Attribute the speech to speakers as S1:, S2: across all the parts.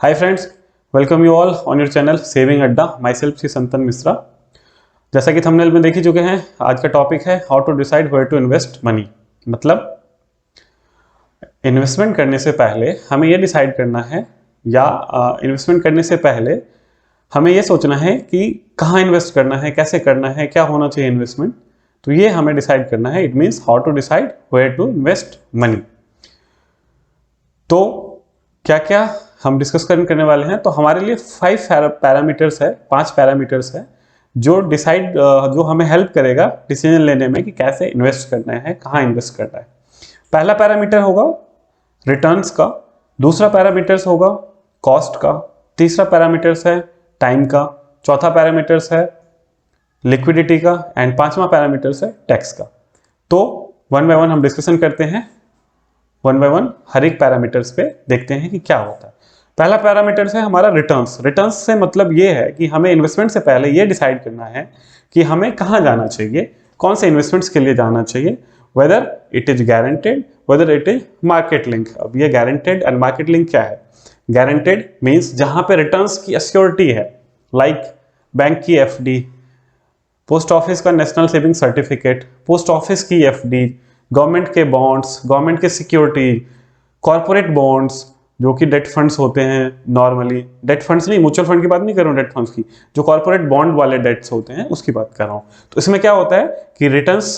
S1: Hi friends, welcome you all on your channel saving adda. My self सी संतन मिश्रा। जैसा कि thumbnail में देख ही चुके हैं, आज का टॉपिक है how to decide where to invest money. मतलब इन्वेस्टमेंट करने से पहले हमें यह डिसाइड करना है या इन्वेस्टमेंट करने से पहले हमें यह सोचना है कि कहाँ इन्वेस्ट करना है, कैसे करना है, क्या होना चाहिए इन्वेस्टमेंट। तो ये हमें डिसाइड करना है। It means how to decide where to invest money. तो क्या क्या हम डिस्कस करने वाले हैं। तो हमारे लिए 5 पैरामीटर्स है, 5 पैरामीटर्स है जो हमें हेल्प करेगा डिसीजन लेने में कि कैसे इन्वेस्ट करना है, कहाँ इन्वेस्ट करना है। पहला पैरामीटर होगा रिटर्न्स का, दूसरा पैरामीटर्स होगा कॉस्ट का, तीसरा पैरामीटर्स है टाइम का, चौथा पैरामीटर्स है लिक्विडिटी का एंड पांचवा पैरामीटर्स है टैक्स का। तो वन बाय वन हम डिस्कशन करते हैं, वन बाय वन हर एक पैरामीटर्स पे देखते हैं कि क्या होता है। पहला पैरामीटर है हमारा रिटर्न्स। रिटर्न्स से मतलब ये है कि हमें इन्वेस्टमेंट से पहले ये डिसाइड करना है कि हमें कहाँ जाना चाहिए, कौन से इन्वेस्टमेंट्स के लिए जाना चाहिए, whether it is guaranteed, whether it is market link. अब ये गारंटेड एंड मार्केट लिंक क्या है? गारंटेड मीन्स जहां पे रिटर्न्स की अश्योरिटी है, लाइक बैंक की एफडी, पोस्ट ऑफिस का national saving certificate, post office की एफडी, गवर्नमेंट के बॉन्ड्स, गवर्नमेंट के सिक्योरिटी, कॉर्पोरेट बॉन्ड्स जो कि डेट फंड्स होते हैं। नॉर्मली डेट फंड्स नहीं, म्यूचुअल फंड की बात नहीं कर रहा हूँ, डेट फंड्स की, जो कॉर्पोरेट बॉन्ड वाले डेट्स होते हैं उसकी बात कर रहा हूँ। तो इसमें क्या होता है कि रिटर्न्स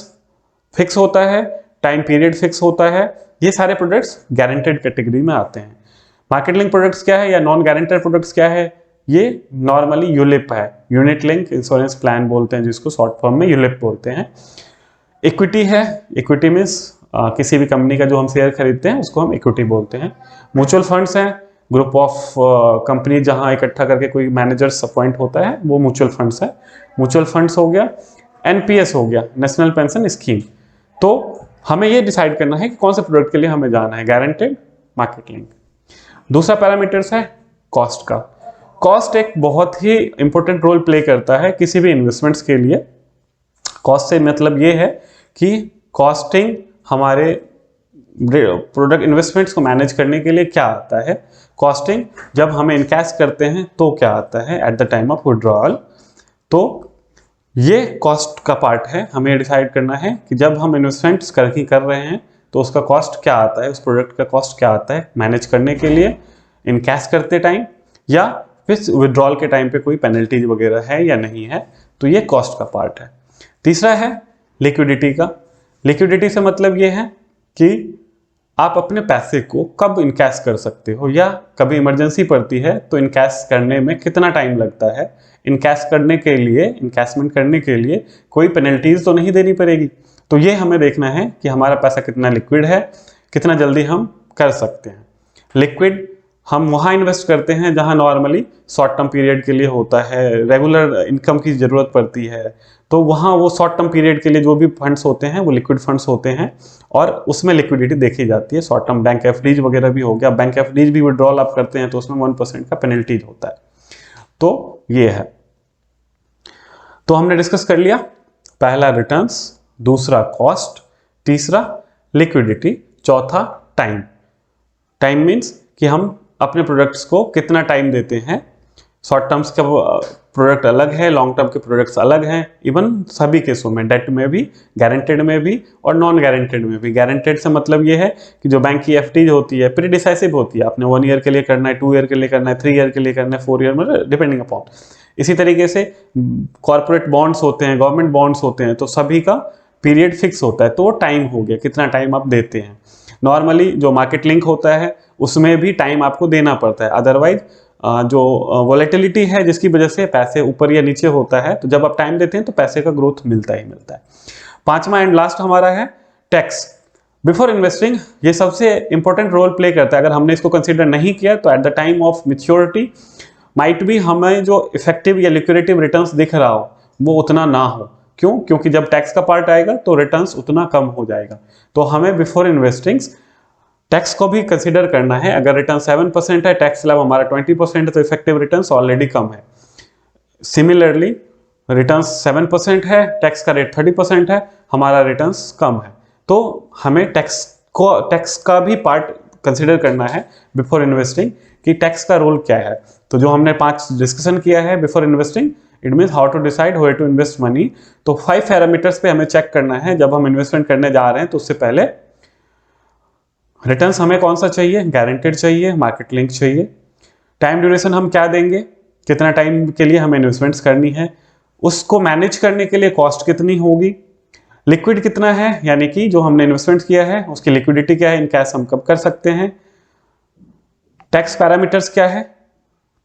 S1: फिक्स होता है, टाइम पीरियड फिक्स होता है। ये सारे प्रोडक्ट्स गारंटेड कैटेगरी में आते हैं। मार्केट लिंक प्रोडक्ट्स क्या है या नॉन गारंटेड प्रोडक्ट्स क्या है? ये नॉर्मली यूलिप है, यूनिट लिंक इंश्योरेंस प्लान बोलते हैं, जिसको शॉर्ट फॉर्म में यूलिप बोलते हैं। इक्विटी है, इक्विटी मीन्स किसी भी कंपनी का जो हम शेयर खरीदते हैं उसको हम इक्विटी बोलते हैं। म्यूचुअल फंड्स हैं, ग्रुप ऑफ कंपनी जहां इकट्ठा करके कोई मैनेजर्स अपॉइंट होता है, वो म्यूचुअल फंड्स है। म्यूचुअल फंड्स हो गया, एनपीएस हो गया, नेशनल पेंशन स्कीम। तो हमें ये डिसाइड करना है कि कौन से प्रोडक्ट के लिए हमें जाना है, गारंटेड, मार्केट लिंक। दूसरा पैरामीटर्स है कॉस्ट का। कॉस्ट एक बहुत ही इंपॉर्टेंट रोल प्ले करता है किसी भी इन्वेस्टमेंट्स के लिए। कॉस्ट से मतलब ये है कि कॉस्टिंग हमारे प्रोडक्ट इन्वेस्टमेंट्स को मैनेज करने के लिए क्या आता है। कॉस्टिंग जब हम इनकैश करते हैं तो क्या आता है at the time of withdrawal. तो ये कॉस्ट का पार्ट है। हमें डिसाइड करना है कि जब हम इन्वेस्टमेंट्स कर रहे हैं तो उसका कॉस्ट क्या आता है, उस प्रोडक्ट का कॉस्ट क्या आता है मैनेज करने के लिए, इनकैश करते टाइम या फिर विड्रॉल के टाइम पे कोई पेनल्टीज वगैरह है या नहीं है। तो ये कॉस्ट का पार्ट है। तीसरा है लिक्विडिटी का। लिक्विडिटी से मतलब ये है कि आप अपने पैसे को कब इनकैश कर सकते हो, या कभी इमरजेंसी पड़ती है तो इनकैश करने में कितना टाइम लगता है। इनकैश करने के लिए, इनकैशमेंट करने के लिए कोई पेनल्टीज तो नहीं देनी पड़ेगी। तो ये हमें देखना है कि हमारा पैसा कितना लिक्विड है, कितना जल्दी हम कर सकते हैं। लिक्विड हम वहाँ इन्वेस्ट करते हैं जहाँ नॉर्मली शॉर्ट टर्म पीरियड के लिए होता है, रेगुलर इनकम की ज़रूरत पड़ती है। तो वहाँ वो शॉर्ट टर्म पीरियड के लिए जो भी फंड्स होते हैं वो लिक्विड फंड्स होते हैं और उसमें लिक्विडिटी देखी जाती है। शॉर्ट टर्म बैंक एफडीज वगैरह भी हो गया। बैंक एफडीज भी विड्रॉल आप करते हैं तो उसमें 1% का पेनल्टीज होता है। तो ये है। तो हमने डिस्कस कर लिया, पहला रिटर्न्स, दूसरा कॉस्ट, तीसरा लिक्विडिटी, चौथा टाइम। टाइम मीन्स कि हम अपने प्रोडक्ट्स को कितना टाइम देते हैं। शॉर्ट टर्म्स का प्रोडक्ट अलग है, लॉन्ग टर्म के प्रोडक्ट्स अलग हैं। इवन सभी केसों में, डेट में भी, गारंटेड में भी और नॉन गारंटेड में भी। गारंटेड से मतलब ये है कि जो बैंक की एफडी होती है प्री डिसाइसिव होती है, आपने 1 ईयर के लिए करना है, 2 ईयर के लिए करना है, 3 ईयर के लिए करना है, 4 ईयर में, डिपेंडिंग अपॉन। इसी तरीके से कॉर्पोरेट बॉन्ड्स होते हैं, गवर्नमेंट बॉन्ड्स होते हैं, तो सभी का पीरियड फिक्स होता है। तो वो टाइम हो गया, कितना टाइम आप देते हैं। नॉर्मली जो मार्केट लिंक होता है उसमें भी टाइम आपको देना पड़ता है, अदरवाइज जो वोलेटिलिटी है जिसकी वजह से पैसे ऊपर या नीचे होता है, तो जब आप टाइम देते हैं तो पैसे का ग्रोथ मिलता ही मिलता है। पांचवा एंड लास्ट हमारा है टैक्स। बिफोर इन्वेस्टिंग ये सबसे इंपॉर्टेंट रोल प्ले करता है। अगर हमने इसको कंसीडर नहीं किया तो at the time of maturity might भी हमें जो इफेक्टिव या लिक्विडेटिव रिटर्न्स दिख रहा हो वो उतना ना हो। क्यों? क्योंकि जब टैक्स का पार्ट आएगा तो रिटर्न्स उतना कम हो जाएगा। तो हमें बिफोर इन्वेस्टिंग टैक्स को भी कंसीडर करना है। अगर रिटर्न 7% है, टैक्स स्लैब हमारा 20% है, तो इफेक्टिव रिटर्न्स ऑलरेडी कम है। सिमिलरली रिटर्न 7% है, टैक्स का रेट 30% है, हमारा रिटर्न्स कम है। तो हमें टैक्स का भी पार्ट कंसिडर करना है बिफोर इन्वेस्टिंग कि टैक्स का रोल क्या है। तो जो हमने 5 डिस्कशन किया है before investing, it means how to decide where to invest money. तो 5 पैरामीटर्स पे हमें चेक करना है जब हम इन्वेस्टमेंट करने जा रहे हैं। तो उससे पहले रिटर्न्स हमें कौन सा चाहिए, गारंटेड चाहिए, मार्केट लिंक चाहिए, टाइम ड्यूरेशन हम क्या देंगे, कितना टाइम के लिए हमें इन्वेस्टमेंट्स करनी है, उसको मैनेज करने के लिए कॉस्ट कितनी होगी, लिक्विड कितना है, यानी कि जो हमने इन्वेस्टमेंट किया है उसकी लिक्विडिटी क्या है, इन कैश हम कब कर सकते हैं, टैक्स पैरामीटर्स क्या है,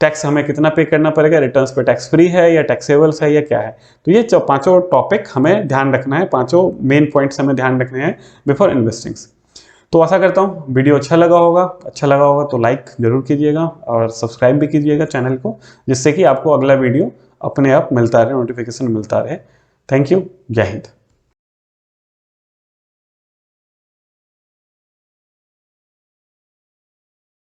S1: टैक्स हमें कितना पे करना पड़ेगा, रिटर्न्स पे टैक्स फ्री है या टैक्सेबल्स है या क्या है। तो ये 5 टॉपिक हमें ध्यान रखना है, 5 मेन पॉइंट्स हमें ध्यान रखने हैं बिफोर इन्वेस्टिंग्स। तो आशा करता हूँ वीडियो अच्छा लगा होगा तो लाइक जरूर कीजिएगा और सब्सक्राइब भी कीजिएगा चैनल को, जिससे कि आपको अगला वीडियो अपने आप मिलता रहे, नोटिफिकेशन मिलता रहे। थैंक यू, जय हिंद।